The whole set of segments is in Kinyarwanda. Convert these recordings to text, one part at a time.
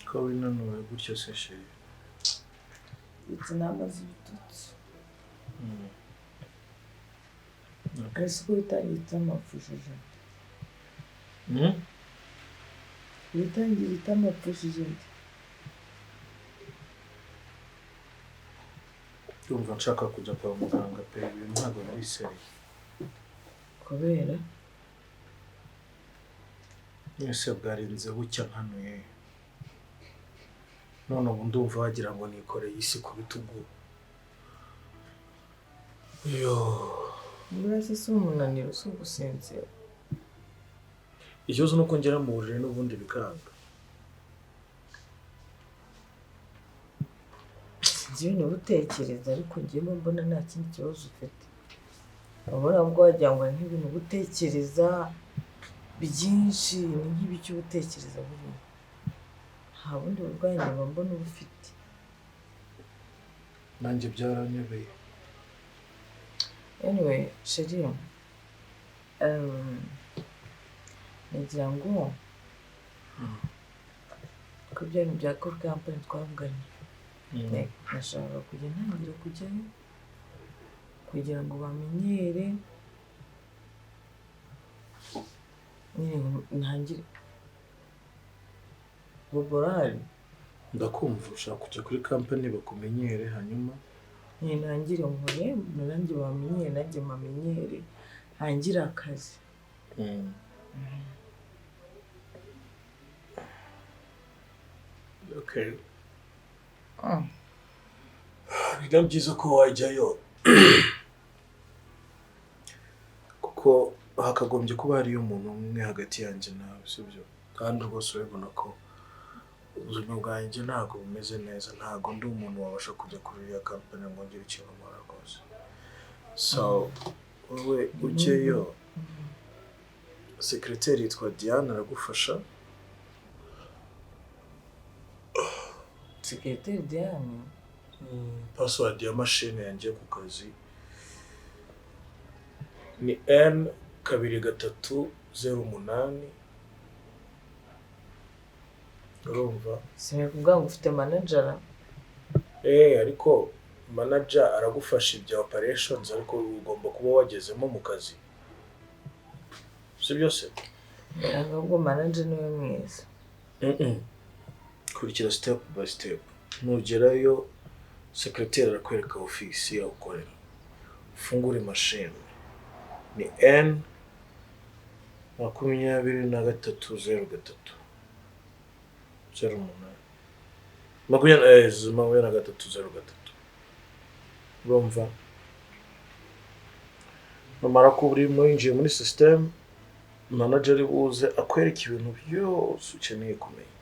ko winanuye gutyo se sheri ndetse n'amazi bitutsi ese ko bitangiye amapfushije bitangiye amapfushije ndumva nshaka kujya kwa muganga pe ibintu ntabwo nariseriye kubera mwese bwarinze bucya nkanuye none ubu ndumva wagira ngo nikoreye isi ku bitugu yo burase si umunaniro si ugusinzira ikibazo nuko ngera mu buriri n'ubundi bikanga njyewe ntibutekereza ariko njyewe mbona nta kindi kibazo ufite urabona bwo wagira ngo nk'ibintu gutekereza byinshi ni nk'ibiki ubutekereza buriya nta bundi burwayi nyuma mbona uba ufite nanjye byaranyobeye anyway sheri nagira ngo ko byari bya core company twavuganye nashaka kujya ntangira kujyayo kugira ngo bamenyere ntangire boborari ndakumva ushaka kujya kuri company bakumenyere hanyuma ntangire nkore nanjye bamenyere nanjye mamenyere ntangire akazi okay biba byiza ko wajyayo kuko hakagombye kuba hariyo umuntu umwe hagati yanjye nawe sibyo kandi rwose urabona ko ubuzima bwanjye ntabwo bumeze neza ntabwo ndi umuntu wabasha kujya kuri iriya company ngo ngire ikintu nkora rwose so wowe ujyeyo sekreteri yitwa Diane aragufasha sekreteri Diane password ya machine yanjye ku kazi ni N2308 urumva sinari kuvuga ngo ufite manager ariko manager aragufasha ibya operations ariko ugomba kuba wagezemo mu kazi sibyo se ahubwo manager niwe mwiza kurikira step by step nugerayo sekreteri arakwereka ofisi yawe ukorera ufungure machine ni N2308 urumva numara ko uri mwinjiye muri system manager buze akwereka ibintu byose ukeneye kumenya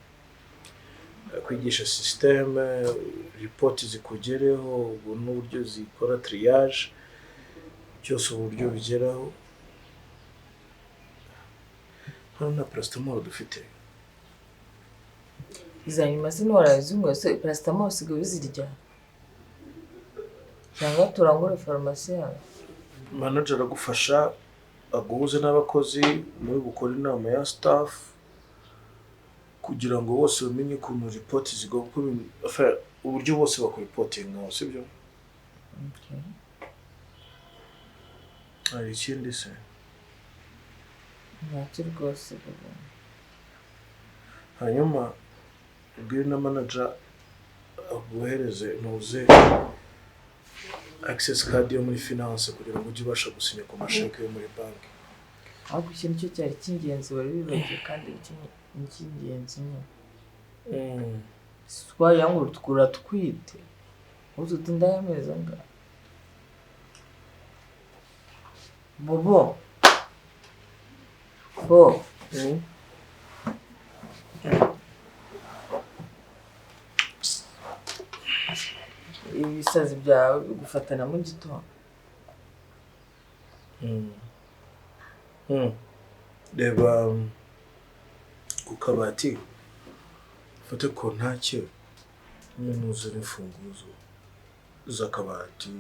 kwigisha system report zikugereho n'uburyo zikora triage cyose uburyo bigeraho hano paracetamol dufite izanyuma sinora se paracetamol sigo bizirya cyangwa turangure farumasi yawe manager agufasha aguhuze n'abakozi muri gukora inama ya staff kugira ngo bose bamenye ukuntu report zigomba uburyo bose bakora reporting sibyo okay ari ikindi se ntacyo rwose hanyuma ubwire na manager aguhereze ntuze access card yo muri finance kugira ngo ujye ubasha gusinya ku masheke yo muri banki ahubwo ikintu cyo cyari cy'ingenzi wari wibagiwe kandi cy'ingenzi twayangura tukura twite ubu tundayameza nga bobo ibisazi byawe bigufatana mu gitondo reba ku kabati ufate kontake n'uzuza imfunguzo z'akabati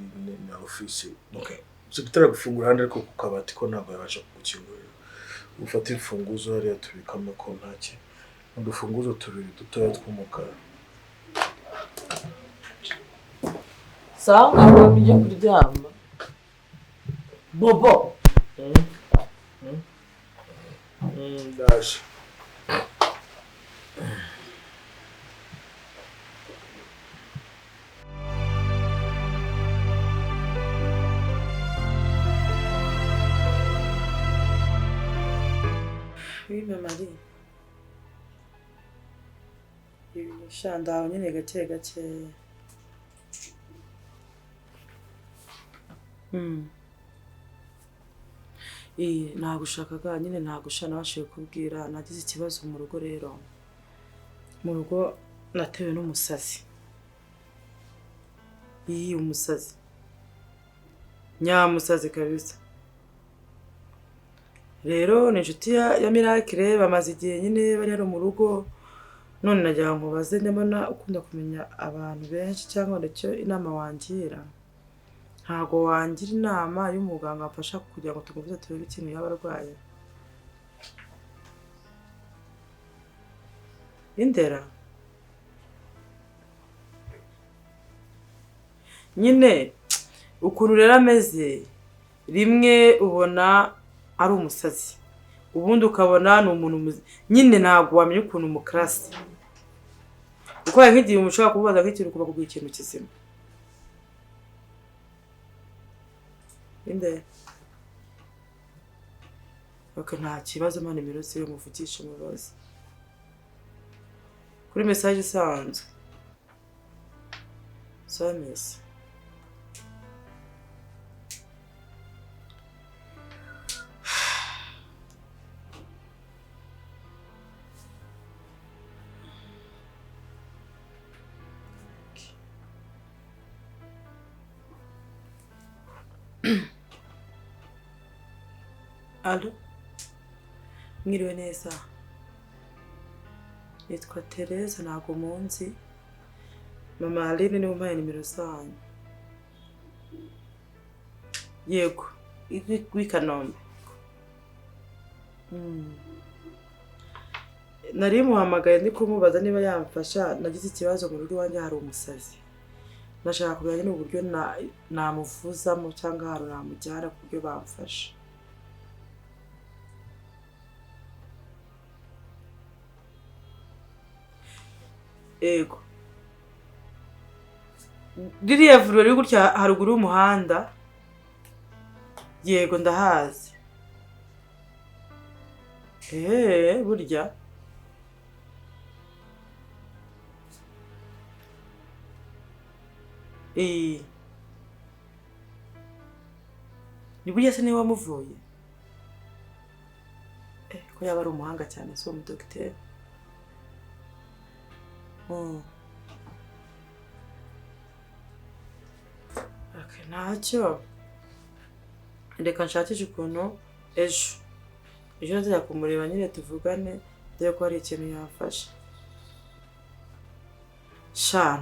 na ofisi okay sekretari gufungura handi ariko ku kabati ko ntabwo yabasha kugukingurira ufate imfunguzo hariya tubikamo kontake udufunguzo tubiri dutoya tw'umukara. Sawa ntabwo bijya kuryama. Bobo. Ndaje. Oui, Marie. Shandaho nyine gake gake. Nagushakaga nyine nagushana nabashije kubwira nagize ikibazo mu rugo rero. Mu rugo natewe n'umusazi. Umusazi. Nyamusazi kabisa. Rero ni inshuti ya Miracle bamaze igihe nyine bari hano mu rugo none nagira ngo baze ndabona ukunda kumenya abantu benshi cyangwa ndacyo inama wangira ntago wangira inama y'umuganga afasha kugira ngo tuguvuze turebe ikintu y'abarwaye Indera nyine ukuntu rero ameze rimwe ubona ari umusazi ubundi ukabona ni umuntu nyine ntago wamenye ukuntu umukrasi uko nk'igihe umushaka kubaza nk'ikintu kuba kuguha ikintu kizima Inde nta kibazo mana nimero ziri muvugisha mubaze kuri message isanzwe SMS Allo mwiriwe neza nitwa Teresa ntago munsi mama Aline ni umpaye nimero zanyu yego w'Ikanombe nari muhamagaye ndi kumubaza niba yamfasha nagize ikibazo mu rugo wanjye hari umusazi nashaka kumenya n'uburyo namuvuzamo cyangwa hari namujyana ku buryo bamfasha Ego ririya vuriro riri gutya haruguru y'umuhanda yego ndahazi burya ni burya se niwe wamuvuye ko yaba ari umuhanga cyane si uwo mudogiteri ntacyo reka nshakishe ukuntu ejo nzajya kumureba nyine tuvugane dore ko hari ikintu yafashe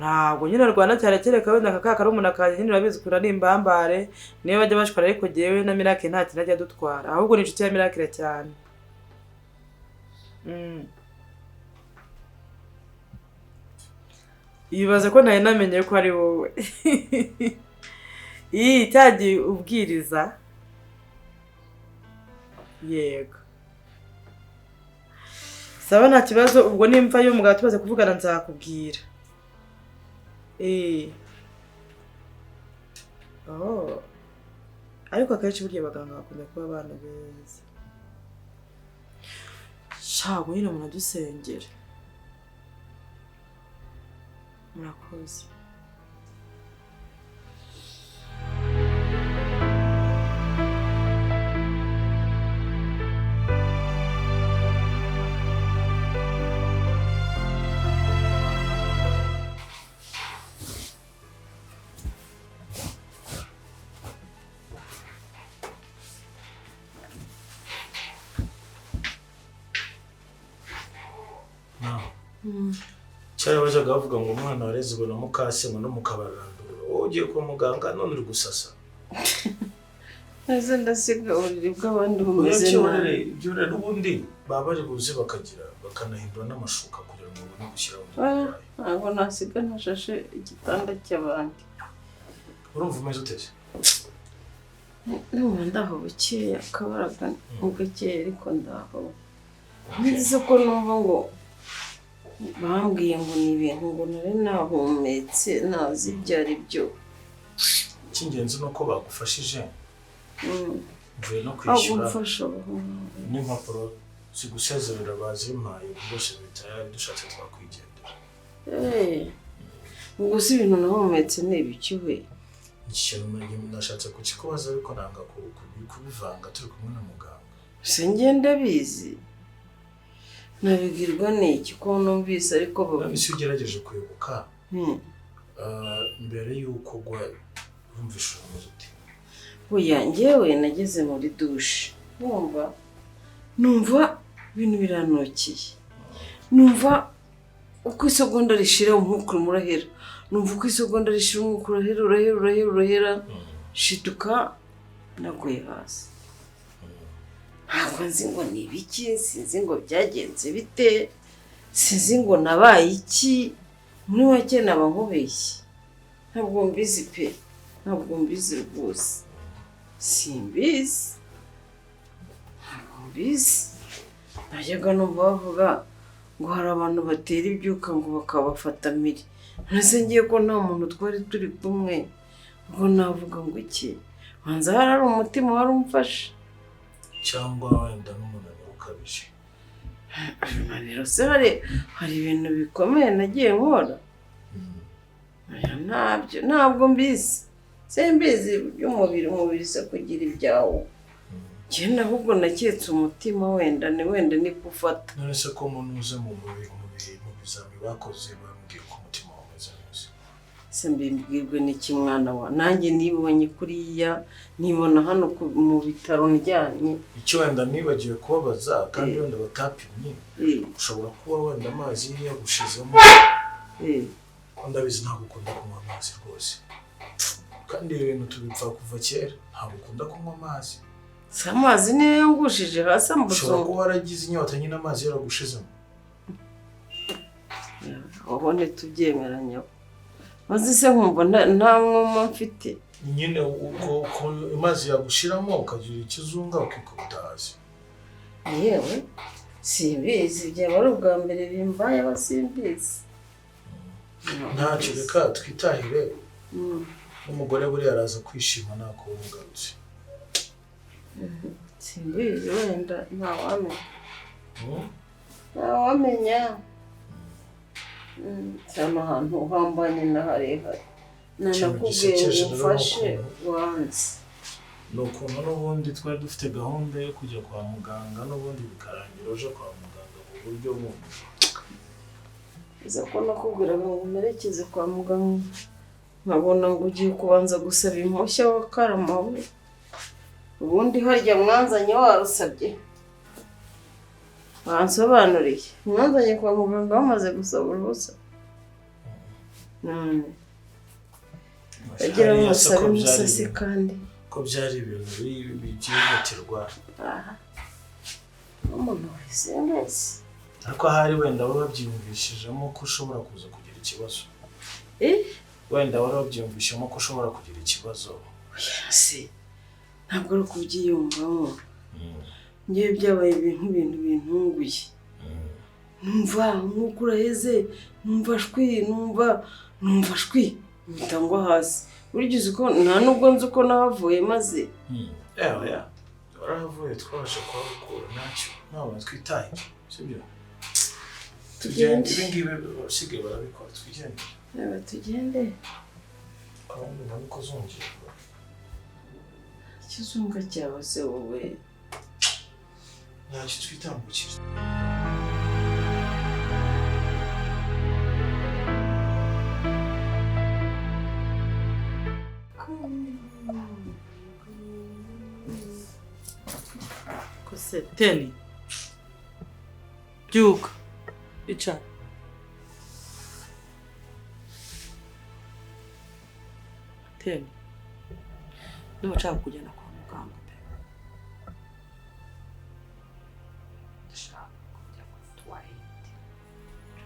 ntabwo nyine arwana cyane kereka wenda kaka kari umuntu akaje nyine urabizi ukuntu ari imbambare niyo bajya bashwara ariko jyewe na Miracle nta kintu ajya dutwara ahubwo ni inshuti ya Miracle cyane Ibaza ko nari namenye ko ari wowe cyagiye ubwiriza yego saba nta kibazo ubwo nimva yo mugabo tubaze kuvugana nzakubwira ariko akenshi burya abaganga bakunda kuba abana beza shago nyine umuntu adusengera murakoze cyari bajaga bavuga ngo umwana warezwe na mukase ngo no mukabarandura wowe ugiye kwa muganga none uri gusasa Ese ndasiga uburiri bw'abandi bumeze nabi ibyo rero ubundi baba bari buze bakagira bakanahindura n'amashuka kugira ngo babone gushyiraho umurwayi. Ntabwo nasiga ntashashe igitanda cy'abandi. Urumva umeze uteze? Ndumva ndaho bukeya, akabaraga gakeya ariko ndaho. Nzi ko numva ngo bambwiye ngo ni ibintu ngo nari nahumetse ntazi ibyo ari byo. Icy'ingenzi ni uko bagufashije. Mvuye no kwishyura n'impapuro zigusezerera bazimpaye rwose bitayari dushatse twakwigendera. Ubwo si ibintu nahumetse ni ibiki we? Ikintu nashatse kukikubaza ariko nanga kubivanga turi kumwe na muganga. Se ngenda bizi nabigirwa n'iki ko numvise ariko isi ugerageje kwibuka mbere y'uko ugwa wumvishe umeze uti? Oya njyewe nageze muri dushe numva ibintu biranukiye, numva uko isegonda rishira umwuka urahera, numva uko isegonda rishira umwuka urahera shituka naguye hasi. Ntabwo nzi ngo ni ibiki, sinzi ngo byagenze bite, sinzi ngo nabaye iki, muri make naba nkubeshye. Ntabwo mbizi pe, ntabwo mbizi rwose, simbizi, ntabwo mbizi. Najyaga numva bavuga ngo hari abantu batera ibyuka ngo bakabafata mpiri. Nase ngiye ko nta muntu twari turi kumwe, ubwo navuga ngo iki, banza hari umutima wari umfashe cyangwa wenda n'umunaniro ukabije. Umunaniro se hari ibintu bikomeye nagiye nkora? Ntabwo mbizi, simbizi umubiri se kugira ibyawo. Ngenda ahubwo naketse umutima wenda ni kufata. None se ko umuntu uze mu bizami bakoze bambwira ko umutima wawe umeze neza? Se mbimbwirwe n'iki mwana wa? Nanjye nibonye kuriya, nibona hano mu bitaro njyanye. Icyo wenda nibagiwe kubabaza kandi wenda batapimye, ushobora kuba wenda amazi yagushizemo. Ndabizi ntabwo ukunda kunywa amazi rwose, kandi ibintu tubipfa kuva kera, ntabwo ukunda kunywa amazi. Si amazi niyo yangushije hasi ambuzo. Ushobora kuba waragize inyota nyine amazi yaragushizemo. Aho ntitubyemeranyaho. Maze se nkumva nta mwuma mfite. Nyine uko amazi yagushiramo ukagira ikizunga ukikubita hasi. Yewe simbizi, byaba ari ubwa mbere bimbaye abasimbizi. Ntacyo reka twitahire. Umugore buri araza kwishima nako umugarutse. Simbizi wenda ntawamenya. Cyane ahantu uhambanye na harehare. Nanakubwiye ngo ufashe wanze. Ni ukuntu n'ubundi twari dufite gahunda yo kujya kwa muganga n'ubundi bikarangira uje kwa muganga mu buryo bundi. Iza ko nakubwiraga ngo umerekeze kwa muganga, nkabona ngo ugiye kubanza gusaba impushya w'akarama we. Ubundi harya mwanzanye warusabye? Bansobanuriye. Mwanzanye kwa muganga bamaze gusaba uruhusa? None agira musaba imusasi kandi ko byari ibintu byihutirwa. Umuntu wese mbese. Ariko hari wenda wari wabyiyumvishijemo ko ushobora kuza kugira ikibazo. Wenda wari wabyiyumvishemo ko ushobora kugira ikibazo. Si ntabwo ari kubyiyumvamo. Ngewe byabaye ibintu bintunguye. Numva nk'uko uraheze, numva shwi bitangwa hasi. Urigize uko nta nubwo nzi uko nahavuye maze. Warahavuye twabasha kuhabukura ntacyo, ntabwo twitaye, sibyo? Tugende. Ibingibi basigaye barabikora, twigende. Tugende. Kandi ntabwo kuzungirwa. Ikizunga cyawe se wowe? Ntacyo twitambukije. Teni byuka icara. Teni ndumva nshaka kujyana kwa muganga pe. Ndashaka kujya kwa Twahirwa.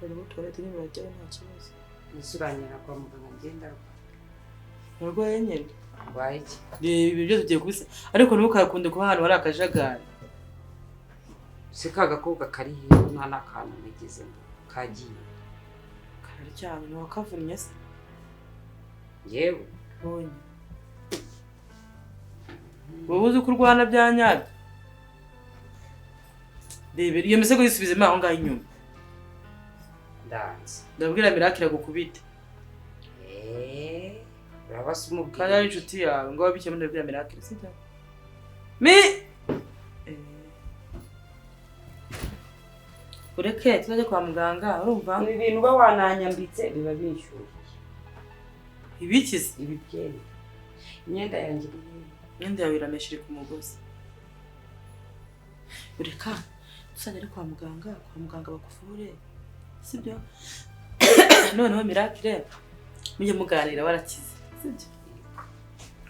Bari mu toilette nyine barajyayo nta kibazo. Nisuranira kwa muganga ngenda Narwaye nyine. rwaye iki? Ibi byose tugiye kubisa. Ariko ntukakunde kuba ahantu hari akajagari. Se ka gakobwa kari hino nta n'akantu nigezemo kagiye. Kararyamye wakavunnye se. Yewe Bonye. Wowe uzi ko urwana bya nyabyo. Rebe iyo misego yisubizemo aho ngaho inyuma. ndanze. Ndabwira Miracle gukubita. Urabasa umubwira. Kandi ari inshuti yawe ngo wabike muri ndabwira Miracle sibyo? Mi Ureke tuzajya kwa muganga urumva? Ibi bintu uba wananyambitse biba binshyushye. Ibikize Ibi byeri. Imyenda yanjye imyenda yawe irameshire ku mugozi. Ureka tuzajya kwa muganga bakuvure sibyo? Noneho Miracle mujye muganira warakize sibyo?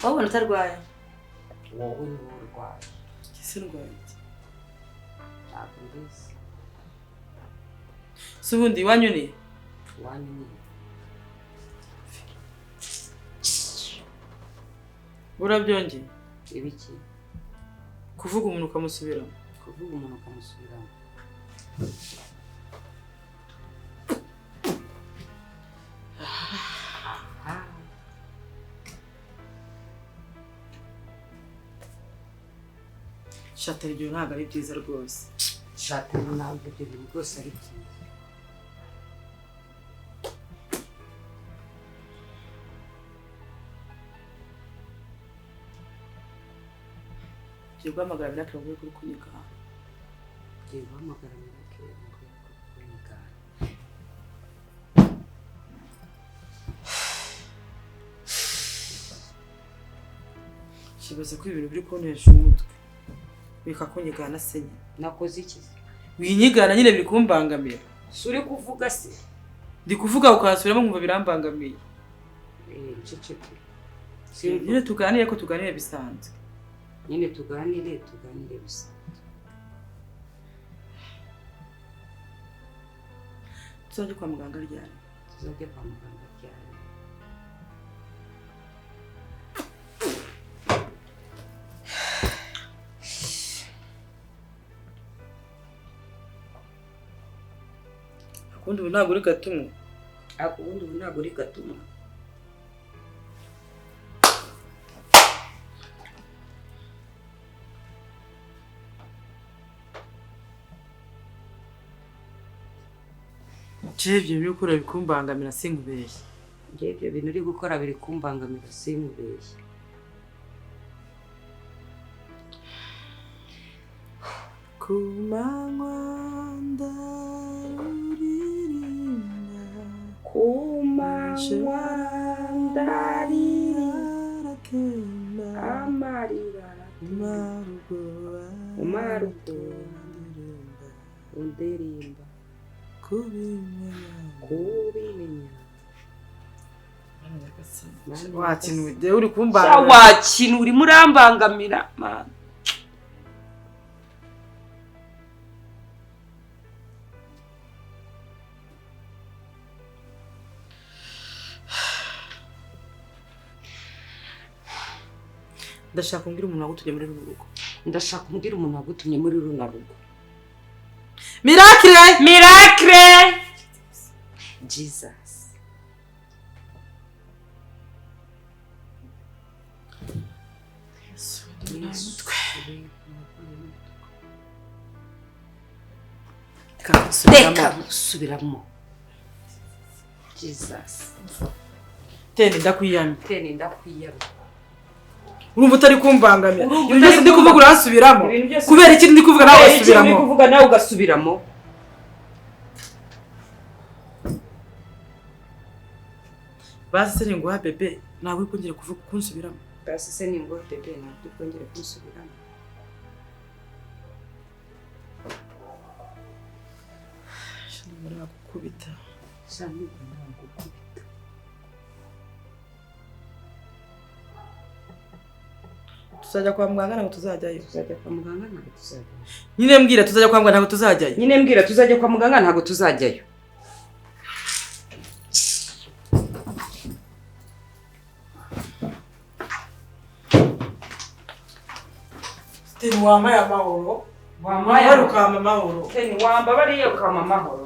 Wabona utarwaye? wowe ni wowe urwaye. Kisi ndwaye iki? Ntabwo mbizi. Se ubundi iwanyu ni? Iwanyu ni Urabyongeye? ibiki? Kuvuga umuntu ukamusubiramo. Kuvuga umuntu ukamusubiramo. Shatera ibyo ntabwo ari byiza rwose. Shatera ntabwo ibyo bintu rwose ari byiza. Tugiye guhamagara Miracle ngo uri kunyiga. Tugiye guhamagara Miracle ngo uri kunyiga. Kibaze ko ibintu biri kuntesha umutwe. Bikakunyigana se nyine. Nakoze iki? Winyigana nyine biri kumbangamira. Suri kuvuga se? Ndi kuvuga ukasubiramo nkumva birambangamiye. Ceceke. Nyine tuganire bisanzwe. Nyine tuganire bisanzwe. Tuzajya kwa muganga ryari? Tuzajya kwa muganga ryari? Ubundi ubu ntabwo uri gatumwa. Ubundi ubu ntabwo uri gatumwa. Ibyo biri gukora bikumbangamira sinkubeshye. Ibyo bintu uri gukora biri kumbangamira sinkubeshye. Kumanywa ndaririmba, kumanywa ndaririmba, amarira umarugo ndirimba kubimenya. Wakintu uri kumbangamira. Wakintu uri murambangamira man. Ndashaka kumbwira umuntu wagutumye muri runo rugo. Ndashaka kumbwira umuntu wagutumye muri runo rugo. Miracle! Jesus. Reka subiramo. Jesus. Teni ndakwiyamye. Urumva utari kumbangamira. Ibintu byose ndi kuvuga urasubiramo. Kubera iki ndi kuvuga nawe usubiramo? Ndi kuvuga nawe ugasubiramo. Basi se ninguha bebe nawe uri kongera kuvuga kunsubiramo. Basi se ninguha bebe nawe uri kongera kunsubiramo. Shana gukubita. Tuzajya kwa muganga ntabwo tuzajyayo. Nyine mbwira tuzajya kwa muganga ntabwo tuzajyayo. Nyine mbwira tuzajya kwa muganga ntabwo tuzajyayo. Teni wampaye amahoro. Wampaye ukama amahoro. Teni wambabariye ukama amahoro.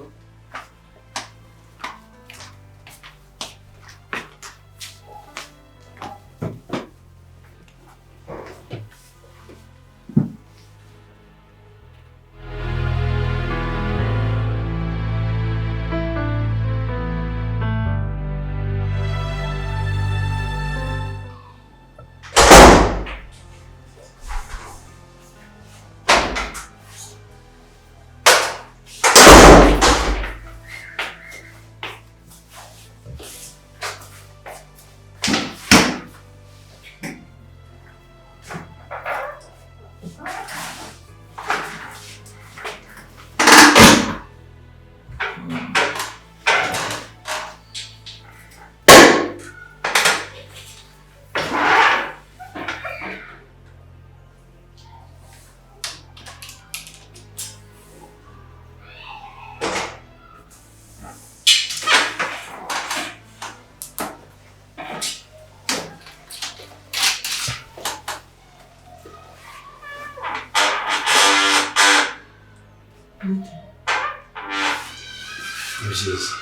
Byiza.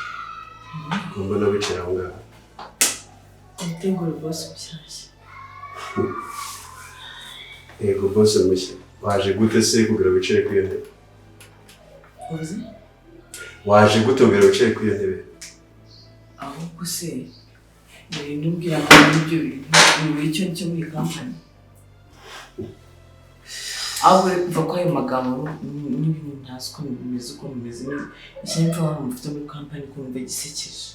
Ngomba no bicara aho ngaho. Umuteguro boss mushyashya. Yego boss mushya. Waje gute se kugira wicare ku iyo ntebe? Uzi? Waje gute kugira wicare ku iyo ntebe? Ahubwo se ndubwira ko ibyo bintu icyo cyo muri company. Aho kuva kwa ayo magambo n'ibintu ntazi ko bimeze uko bimeze ikintu abantu mufite muri company ko numva gisekeje.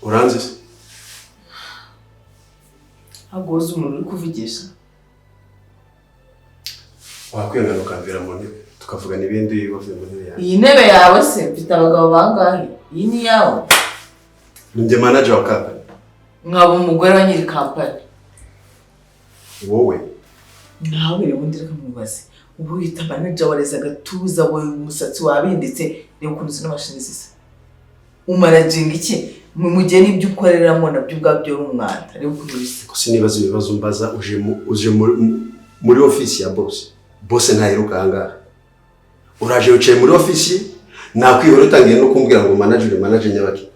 Uranzi se? Ahubwo uzi umuntu uri kuvugisha. Wakwengana ukamvira mu ntebe tukavugana ibindi bavuye mu ntebe yawe. Iyi ntebe yawe se mfite abagabo bangahe? Iyi ni yawe? Ndi manager wa company. Nkaba umugore wa nyiri company. Wowe? Nawe rero ndira kumubaze. Ubu wita manager wareza gatuza wowe umusatsi wabinditse rero ukuntu zino mashini zisa. Umarajinga iki? Mujye n'ibyo ukoreramo nabyo ubwabyo ari umwanda rero ukuntu bisa. Ko sinibaza ibibazo mbaza uje muri office ya boss. Boss ntayiruka anga. Uraje wicaye muri office nakwihora utangiye no kumbwira ngo manager nyabaki.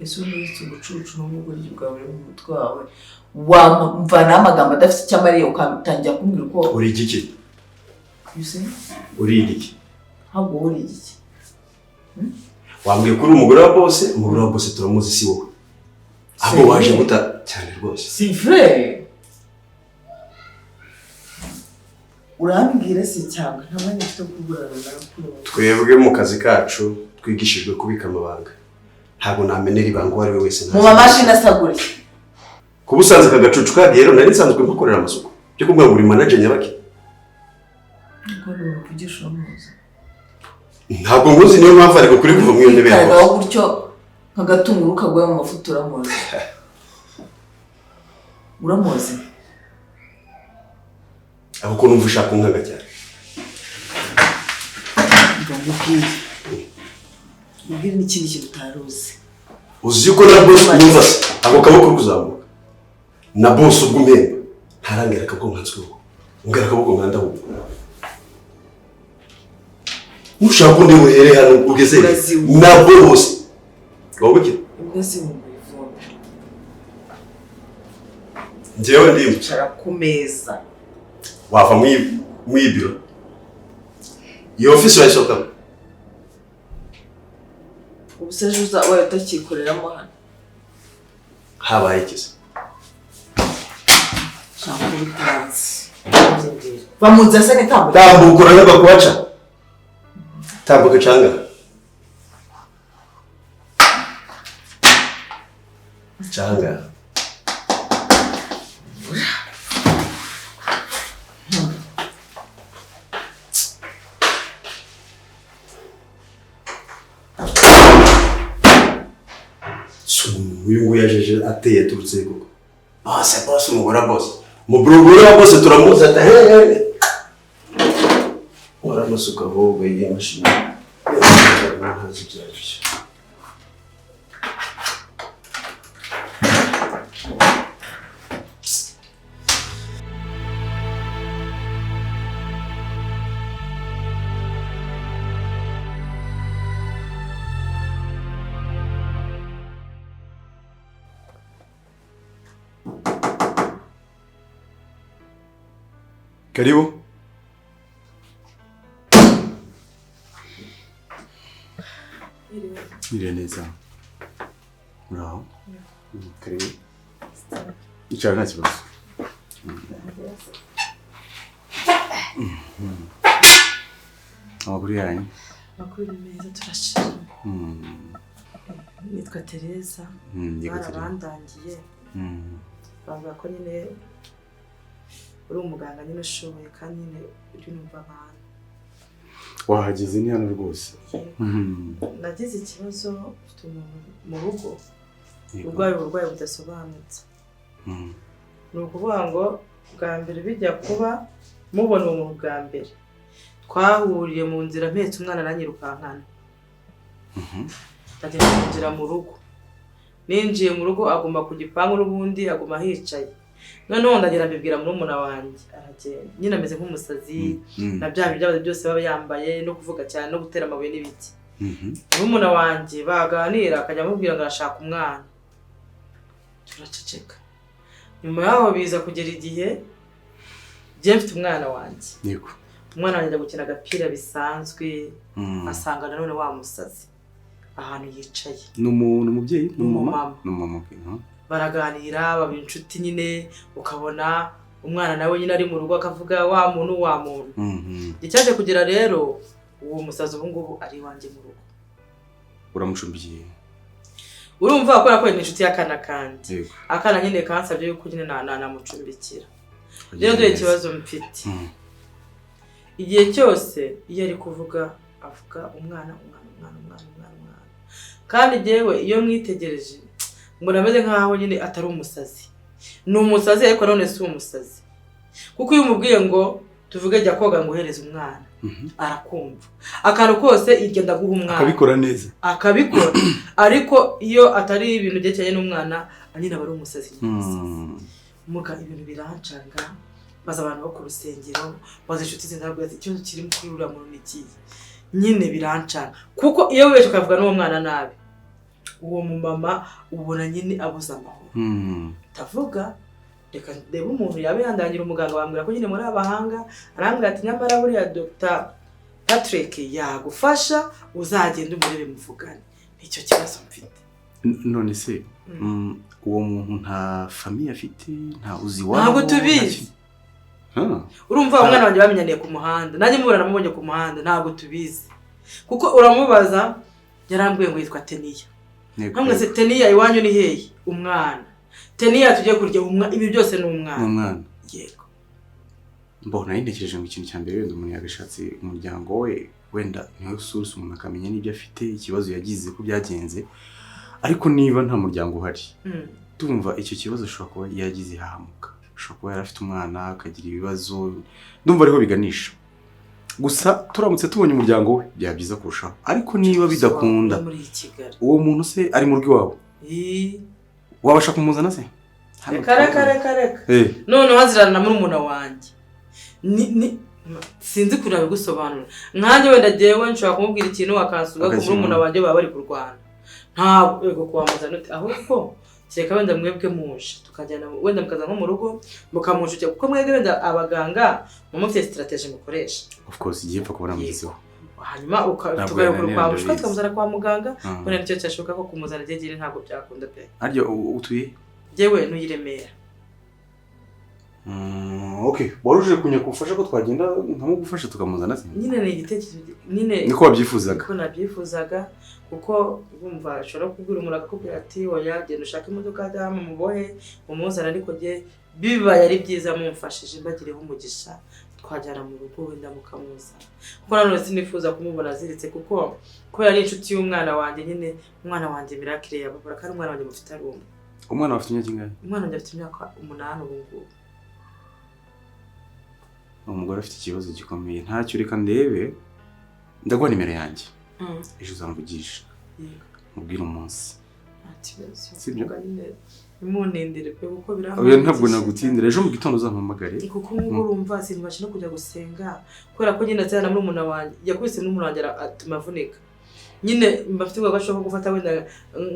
Ese uretse ubucucu n'ubugoryi bwawe mu mutwe wawe wamvana amagambo adafite icyamariye ukatangira kumbwira uko uri igiki? Yuse? Uri igiki? Ahubwo uri igiki? Wambwiye kuri umugore wa boss turamuzi si wowe. Ahubwo waje guta cyane rwose. C'est vrai. Urambwira se cyangwa nta mwanya ufite kugurana nawe. Twebwe mu kazi kacu twigishijwe kubika amabanga. Ntabwo namenera ibanga wari wese mu mamashini asagure. Kubusanze kagacucu ka rero nari nsanzwe mbakorera amasuku. Byo kubwa muri manager nyabaki. Ngoro uvugisha umuzi. Ntabwo nguzi niyo mpamvu ariko kuri kuva mu iyo ntebe yawe. Kagaho gutyo nk'agatunguru kagwaye mu mafuta uramuzi. Uramuzi? Aho ko numva ushaka unkaga cyane. Ndamubwiye. Mbwira n'ikindi kintu utaruzi. Uzi ko na boss numva se ako kaboko kuzamuka. Na boss ubwo mpemba ntarangera kabwo nkansweho. Ungera kaboko nkanda hu. Ushaka undi muhere hano ugeze na boss. Wowe Ubwese mu bivombe. Njyewe ndi Cara ku meza. Wava mu ibiro. Iyo office wayisoka. Ubuseje uzabaye utakikoreramo hano. Habaye ikiza. Cyangwa ubutanzi. Bamuza se nitambuka. Tambuka uranyaba kubaca. Tambuka canga. Canga. Uyu nguyu yajeje ateye turutse koko. C'est boss umugore wa boss. Mu buruguru wa boss turamuzi ata Waramusuka ahubwo iyi mashini. Ntazi byarishye. Karibu. Iriwe neza. Muraho. Karibu. Icara nta kibazo. Amakuru yanyu? Amakuru ni meza turashima. Nitwa Teresa. Barabandangiye. Bavuga ko nyine uri umuganga nyine ushoboye kandi nyine uri numva abantu. Wahageze ni hano rwose. Nagize ikibazo mfite umuntu mu rugo. Uburwayi budasobanutse. Ni ukuvuga ngo bwa mbere bijya kuba mubona umuntu bwa mbere. Twahuriye mu nzira mpetse umwana aranyirukankana. Ndagenda kwinjira mu rugo. Ninjiye mu rugo aguma ku gipangu n'ubundi aguma hicaye. Noneho ndagera mbibwira murumuna wanjye aragenda. Nyine ameze nk'umusazi na bya bintu byose baba yambaye no kuvuga cyane no gutera amabuye n'ibiti. Murumuna wanjye baganira akajya amubwira ngo arashaka umwana. Turaceceka. Nyuma yaho biza kugera igihe je mfite umwana wanjye. Yego. Umwana wanjye gukina agapira bisanzwe asanga nanone wa musazi ahantu yicaye. N'umuntu umubyeyi n'umama. N'umama. Baraganira baba inshuti nyine ukabona umwana nawe nyine ari mu rugo akavuga wa muntu. Icyaje kugira rero uwo musazi ubu ngubu ari wanjye mu rugo. Uramucumbiye. Urumva akora ko inshuti y'akana kandi. Akana nyine kansabye yuko nyine namucumbikira. Rero dore ikibazo mfite. Igihe cyose iyo ari kuvuga avuga umwana. Kandi jewe iyo mwitegereje mbona ameze nkaho nyine atari umusazi. Ni umusazi ariko none si umusazi. Kuko iyo umubwiye ngo tuvuge jya koga ngo uhereze umwana arakumva. Akantu kose iryo ndaguha umwana. Akabikora neza. Akabikora. Ariko iyo atari ibintu byecyanye n'umwana anyina bari umusazi neza. Muga ibintu birancanga. Baza abantu bo ku rusengero, baza inshuti zindabwira ati cyo kiri kuri uriya muntu niki. Nyine birancanga. Kuko iyo weje ukavuga n'uwo mwana nabi. Uwo mumama ubona nyine abuza amahoro. Tavuga reka ndebe umuntu yabe yandangira umuganga bambwira ko nyine muri abahanga arambwira ati nyamara buriya Dr. Patrick yagufasha uzagenda umurebe muvugane. Nicyo kibazo mfite. None se uwo muntu nta famille afite nta uzi wabo. Ntabwo tubizi. Urumva umwana wanjye bamenyaniye ku muhanda. Nanjye mubona namubonye ku muhanda ntabwo tubizi. Kuko uramubaza yarambwiye ngo yitwa Teniya. Namwe se Teniya iwanyu ni hehe? Umwana. Teniya tujye kurya ibi byose ni umwana. Umwana. Yego. Mbona yindekereje ngo ikintu cyambere wenda umuntu yagashatse umuryango we wenda niwe usuruse umuntu akamenya n'ibyo afite ikibazo yagize ko byagenze. Ariko niba nta muryango uhari. Tumva icyo kibazo ashobora kuba yagize hamuka. Ashobora kuba yarafite umwana akagira ibibazo. Ndumva ariho biganisha. Gusa turamutse tubonye umuryango we byabyiza kurushaho. Ariko niba bidakunda uwo muntu se ari mu rugo wabo. Wabasha kumuzana se? Reka. None hazirana na murumuna wanjye. Sinzi kuraba gusobanura. Nkanjye wenda jewe nshobora kumubwira ikintu akansuga ko murumuna wanjye baba bari kurwana. Ntabwo ego kwamuzana ahubwo kireka wenda mwebwe muje tukajyana wenda mukaza nko mu rugo mukamushukira kuko mwebwe wenda abaganga mufite strategy mukoresha. Of course igiye pfa kubona mugizeho. Hanyuma tukayobora kwa mushukira tukamuzana kwa muganga kubera nicyo cyashoboka ko kumuzana jegire ntabwo byakunda pe. Aryo utuye? Jewe nuyiremera. Okay, waruje kunya kufasha ko twagenda nkamugufasha tukamuzana se. Nyine ni igitekerezo nyine niko wabyifuzaga. Niko nabyifuzaga kuko bumva ashobora kubwira umuntu akakubwira ati oya genda ushaka imodoka damu mubohe umuzana ariko je bibaye ari byiza mumfashije mbagireho umugisha twajyana mu rugo wenda mukamuza. Kuko nanone sinifuza kumubona aziritse kuko ari inshuti y'umwana wanjye nyine umwana wanjye Miracle yababura kandi umwana wanjye mufite ari umwe. Umwana afite imyaka ingahe? Umwana wanjye afite imyaka 8 ubu ngubu. Umugore afite ikibazo gikomeye ntacyo reka ndebe ndaguha nimero yanjye. Ejo uzamvugisha. Mubwira umunsi. Sibyo nyine imunendere pe kuko birambaye. Oya ntabwo nagutindira ejo mu gitondo uzampamagare. Kuko urumva sinibashe no kujya gusenga kubera ko nyine cyane muri umuntu wanjye yakubise n'umuntu wanjye atumavunika. Nyine mbafite ubwabasho bwo gufata wenda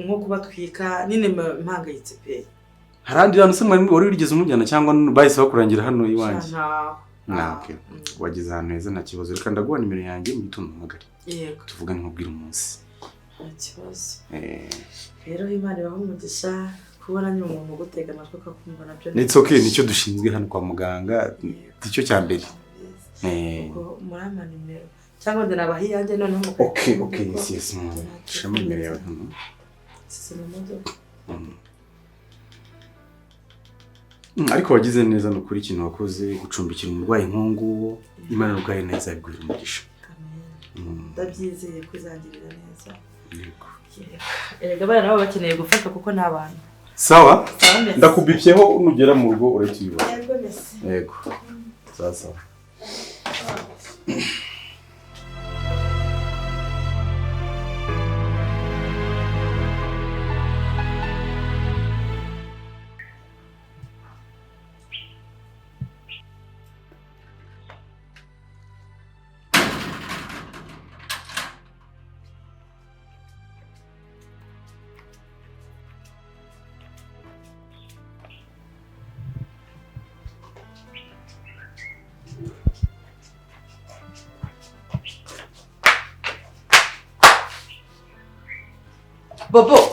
nko kubatwika nyine mpangayitse pe. Harandi hano se mwari wari urigeze umujyana cyangwa bahise bakurangira hano iwanjye? Okay. Wageze ahantu heza nta kibazo, reka ndaguha nimero yanjye mu gitondo mpamagare yego tuvugane nkubwire umunsi. nta kibazo. Rero Imana ibahe umugisha kubona nyine umuntu ugutega amatwi akakumva nabyo. It's okay, nicyo dushinzwe hano kwa muganga, nicyo cya mbere. Ubwo murama nimero cyangwa ndanabaha iyanjye noneho mu Okay, yes. Shema nimero yawe hano. Ariko wagize neza nukuri ikintu wakoze gucumbikira umurwayi nk'uwo Imana n'ubwayo neza yabigurira umugisha. Ndabyizeye kuzangirira neza. Yego. Erega bana nabo bakeneye gufashwa kuko ni abantu. Sawa? Ndakubipyeho nugera mu rugo uratuyiba. Yego nese. Yego. Sawa. Bobo